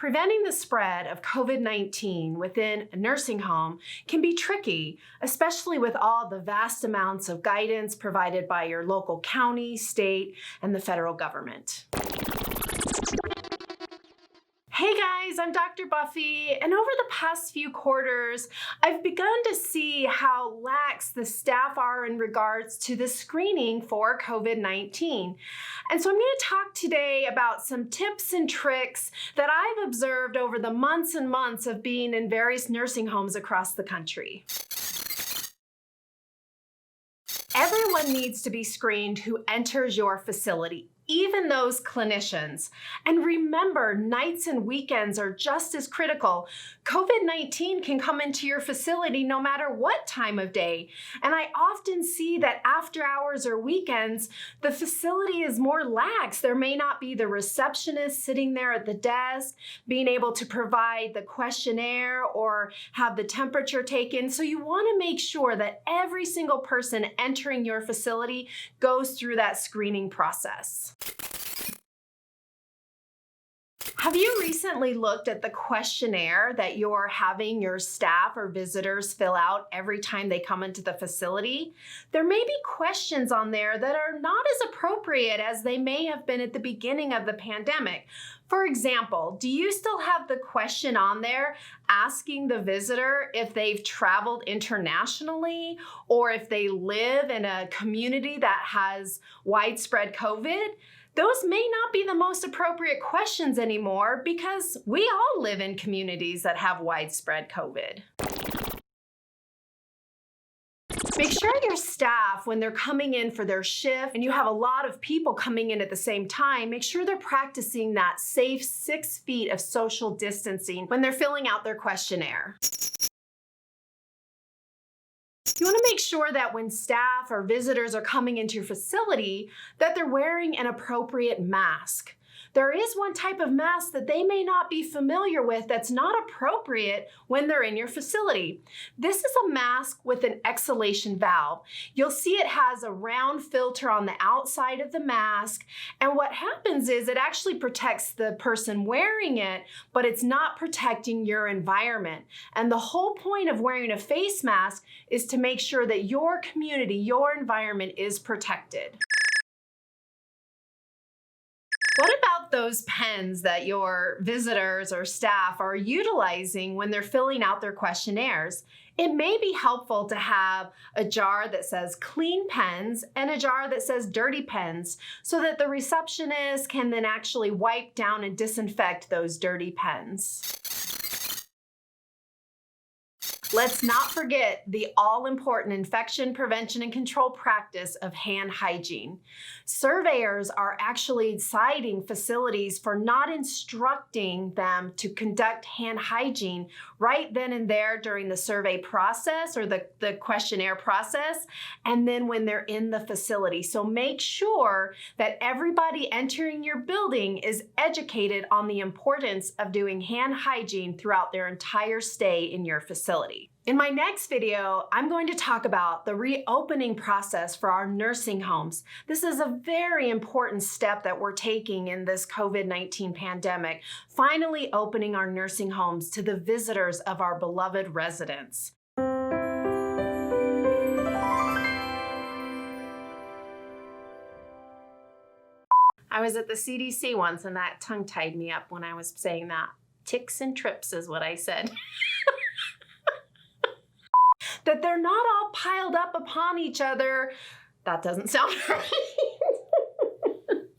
Preventing the spread of COVID-19 within a nursing home can be tricky, especially with all the vast amounts of guidance provided by your local county, state, and the federal government. Hey guys, I'm Dr. Buffy, and over the past few quarters, I've begun to see how lax the staff are in regards to the screening for COVID-19. And so I'm going to talk today about some tips and tricks that I've observed over the months and months of being in various nursing homes across the country. Everyone needs to be screened who enters your facility, even those clinicians. And remember, nights and weekends are just as critical. COVID-19 can come into your facility no matter what time of day. And I often see that after hours or weekends, the facility is more lax. There may not be the receptionist sitting there at the desk, being able to provide the questionnaire or have the temperature taken. So you want to make sure that every single person entering your facility goes through that screening process. Have you recently looked at the questionnaire that you're having your staff or visitors fill out every time they come into the facility? There may be questions on there that are not as appropriate as they may have been at the beginning of the pandemic. For example, do you still have the question on there asking the visitor if they've traveled internationally or if they live in a community that has widespread COVID? Those may not be the most appropriate questions anymore because we all live in communities that have widespread COVID. Make sure your staff, when they're coming in for their shift and you have a lot of people coming in at the same time, make sure they're practicing that safe 6 feet of social distancing when they're filling out their questionnaire. You want to make sure that when staff or visitors are coming into your facility, that they're wearing an appropriate mask. There is one type of mask that they may not be familiar with that's not appropriate when they're in your facility. This is a mask with an exhalation valve. You'll see it has a round filter on the outside of the mask, and what happens is it actually protects the person wearing it, but it's not protecting your environment. And the whole point of wearing a face mask is to make sure that your community, your environment is protected. What about those pens that your visitors or staff are utilizing when they're filling out their questionnaires? It may be helpful to have a jar that says clean pens and a jar that says dirty pens so that the receptionist can then actually wipe down and disinfect those dirty pens. Let's not forget the all-important infection prevention and control practice of hand hygiene. Surveyors are actually citing facilities for not instructing them to conduct hand hygiene right then and there during the survey process or the questionnaire process, and then when they're in the facility. So make sure that everybody entering your building is educated on the importance of doing hand hygiene throughout their entire stay in your facility. In my next video, I'm going to talk about the reopening process for our nursing homes. This is a very important step that we're taking in this COVID-19 pandemic, finally opening our nursing homes to the visitors of our beloved residents. I was at the CDC once and that tongue-tied me up when I was saying that. Ticks and trips is what I said. That they're not all piled up upon each other. That doesn't sound right.